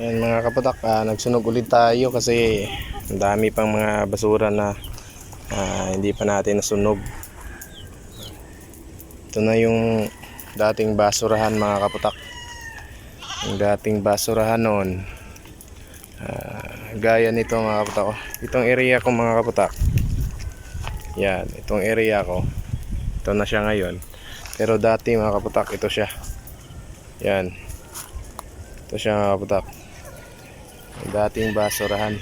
Ayan mga kapatak, nagsunog ulit tayo kasi ang dami pang mga basura na hindi pa natin nasunog. Ito na yung dating basurahan mga kapatak. Yung dating basurahan noon, gaya nito mga kapatak. Itong area ko mga kapatak, yan, itong area ko, ito na siya ngayon. Pero dati mga kapatak, ito siya. Yan, ito siya mga kapatak, dating basurahan.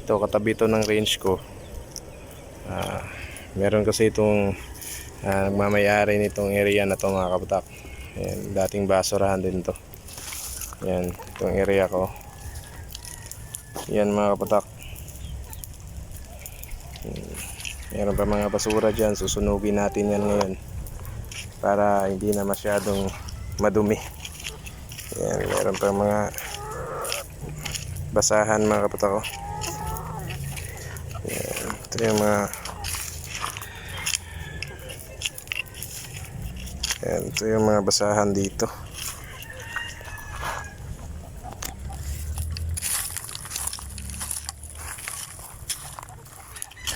Ito katabi ito ng range ko. Meron kasi itong nagmamayari nitong area na to mga kapatak. Ayan, dating basurahan din to. Yan, itong area ko. Yan mga kapatak. Meron pa mga basura dyan, susunugin natin yan ngayon para hindi na masyadong madumi. Yan, meron pa mga basahan mga kapatak ko. Yan, ito yung mga yan, ito yung mga basahan dito.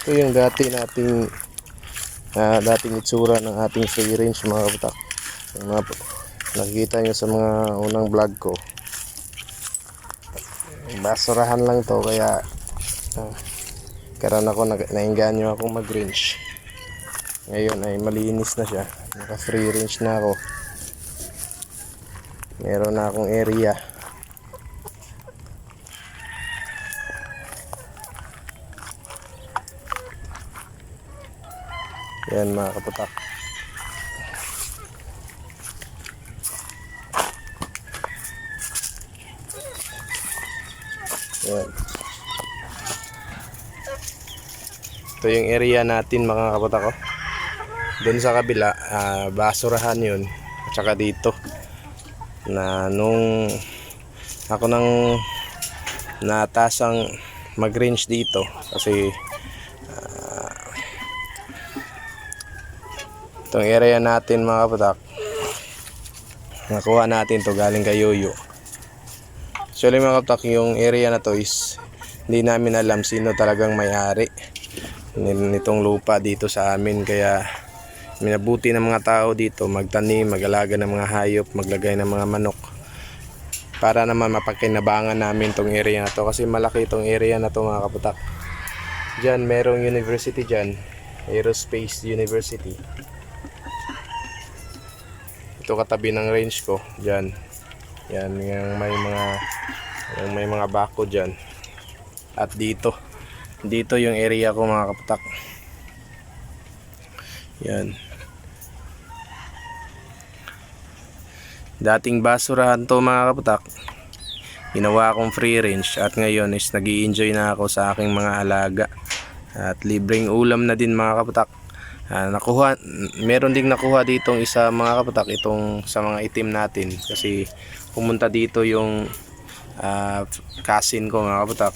Ito yung dating itsura ng ating free range mga kapatak. Yung mga nakikita nyo sa mga unang vlog ko, basurahan lang to, kaya karan ako nainganyo akong mag range. Ngayon ay malinis na siya, naka free range na ako, meron na akong area. Yan mga kapatak. Yan. Ito yung area natin mga kapatak ko. Doon sa kabila, basurahan yun. At saka dito, na nung ako nang natasang mag-range dito kasi itong area natin mga kapatak, nakuha natin to galing kay Yoyo. Actually mga kapatak, yung area na to is hindi namin alam sino talagang may-ari nitong lupa dito sa amin, kaya minabuti ng mga tao dito magtanim, mag-alaga ng mga hayop, maglagay ng mga manok para naman mapakinabangan namin tong area na to, kasi malaki itong area na to mga kapatak. Diyan merong university dyan, Aerospace University. Ito katabi ng range ko diyan. Yan yung may mga bako diyan. At dito yung area ko mga kapatak. Yan. Dating basurahan to mga kapatak. Ginawa akong free range at ngayon is nag-i-enjoy na ako sa aking mga alaga. At libreng ulam na din mga kapatak. Meron ding nakuha ditong isa mga kapatak, itong sa mga itim natin, kasi pumunta dito yung cousin ko mga kapatak,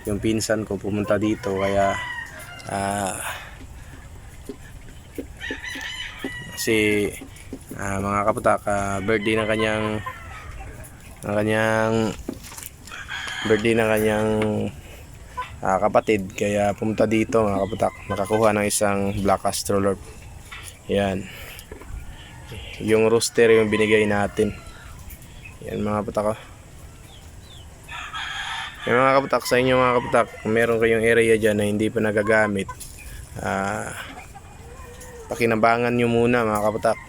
yung pinsan ko pumunta dito, kaya kasi mga kapatak, birthday ng kanyang kapatid, kaya pumunta dito mga kapatak, nakakuha ng isang black astrolorp. Yan, yung rooster yung binigay natin. Yan mga kapatak. Yan mga kapatak, sa inyo mga kapatak, kung meron kayong area dyan na hindi pa nagagamit, pakinabangan nyo muna mga kapatak.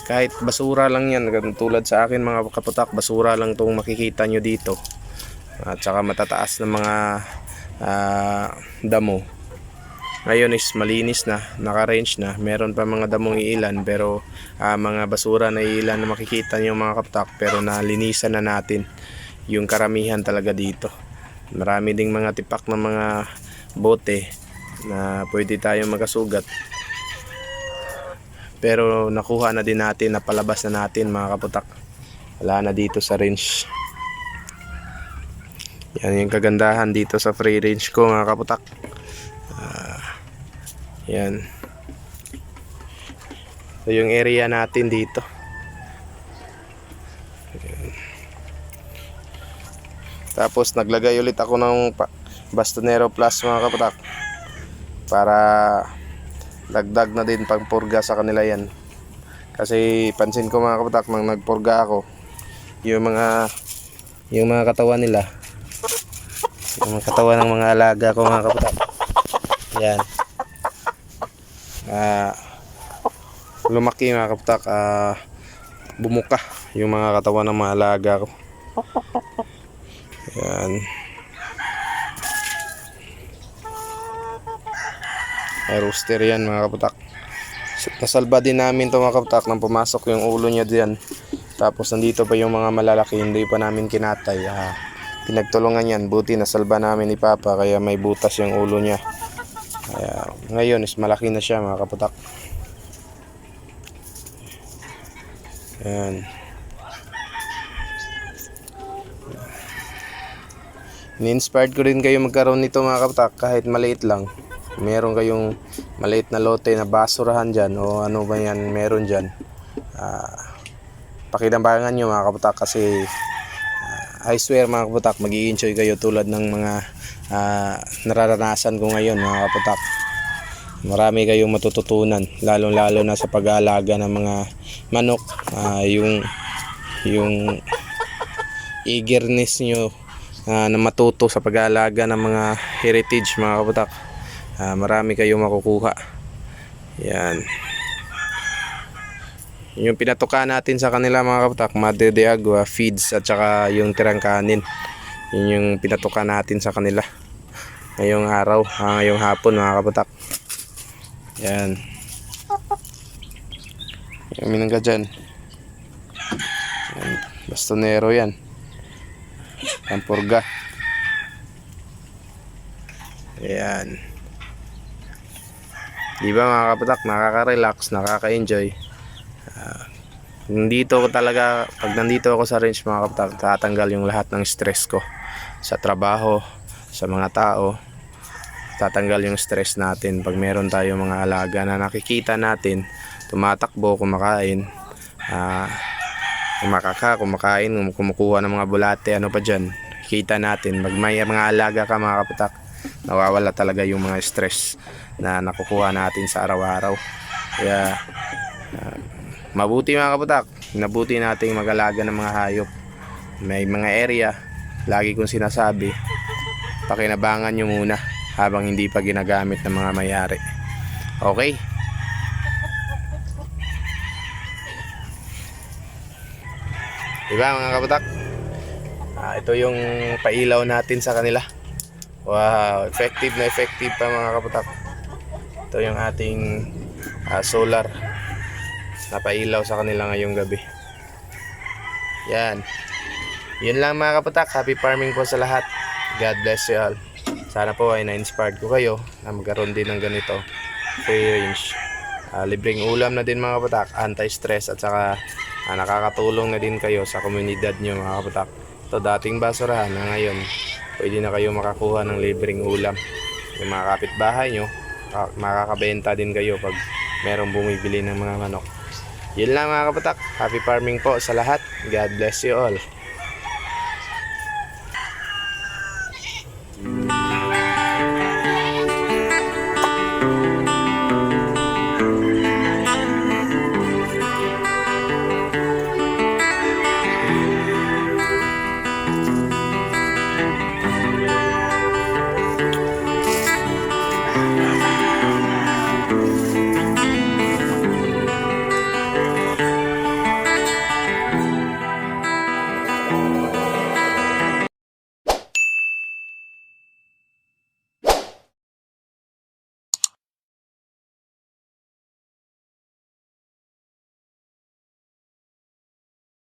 Kahit basura lang yan, tulad sa akin mga kapatak, basura lang itong makikita nyo dito. At saka matataas na mga damo. Ngayon is malinis na, naka-range na. Meron pa mga damong iilan, pero mga basura na iilan na makikita nyo mga kapatak, pero nalinisan na natin yung karamihan talaga dito. Marami ding mga tipak na mga bote na pwede tayong magkasugat, pero nakuha na din natin, napalabas na natin mga kapatak. Wala na dito sa range. Yan yung kagandahan dito sa free range ko mga kapatak. Yan. So yung area natin dito. Tapos naglagay ulit ako ng Bastonero Plus mga kapatak, para dagdag na din pangpurga sa kanila yan. Kasi pansin ko mga kapatak, nang nagpurga ako, yung mga katawan nila, yung mga katawan ng mga alaga ko mga kapatak, yan, lumaki mga kapatak, bumuka yung mga katawan ng mga alaga ko. Yan. Ay, rooster yan mga kapatak. Nasalba din namin ito mga kapatak nang pumasok yung ulo niya diyan. Tapos nandito pa yung mga malalaki, hindi pa namin kinatay. Pinagtulungan yan, buti nasalba namin ni Papa, kaya may butas yung ulo niya. Kaya ngayon is malaki na siya mga kapatak. Yan. Ni-inspired ko rin kayo magkaroon nito mga kapatak, kahit maliit lang. Meron kayong maliit na lote na basurahan dyan o ano ba yan meron dyan, pakinabangan nyo mga kapatak, kasi I swear mga kapatak, mag-i-enjoy kayo tulad ng mga nararanasan ko ngayon mga kapatak. Marami kayong matututunan, lalong-lalo na sa pag-aalaga ng mga manok. Yung eagerness nyo na matuto sa pag-aalaga ng mga heritage mga kapatak, marami kayong makukuha. Yan. Yung pinatuka natin sa kanila mga kapatak, Madre de Agua, feeds at saka yung tirang kanin. Yun yung pinatuka natin sa kanila ngayong araw, ngayong hapon mga kapatak. Yan. Yung minangga dyan. Yan. Bastonero yan. Pampurga. Yan. Diba mga kapatak, nakaka-relax, nakaka-enjoy. Nandito ko talaga, pag nandito ako sa range mga kapatak, tatanggal yung lahat ng stress ko sa trabaho, sa mga tao. Tatanggal yung stress natin pag meron tayo mga alaga na nakikita natin tumatakbo, kumakain, kumakain, kumukuha ng mga bulate, ano pa dyan. Kita natin, pag may mga alaga ka mga kapatak, nawawala talaga yung mga stress na nakukuha natin sa araw-araw. Kaya mabuti mga kapatak, nabuti nating mag-alaga ng mga hayop. May mga area, lagi kong sinasabi, pakinabangan nyo muna habang hindi pa ginagamit ng mga may-ari. Okay? Diba mga kapatak? Ito yung pailaw natin sa kanila. Wow, effective na effective pa mga kapatak. Ito yung ating solar na pailaw sa kanila ngayong gabi. Yan. Yun lang mga kapatak. Happy farming po sa lahat. God bless you all. Sana po ay na-inspired ko kayo na magkaroon din ng ganito free range. Libreng ulam na din mga kapatak, anti-stress, at saka nakakatulong na din kayo sa komunidad nyo mga kapatak. Ito dating basurahan na ngayon pwede na kayo makakuha ng libreng ulam. Yung mga kapitbahay nyo, makakabenta din kayo pag merong bumibili ng mga manok. Yun lang mga kapatak. Happy farming po sa lahat. God bless you all.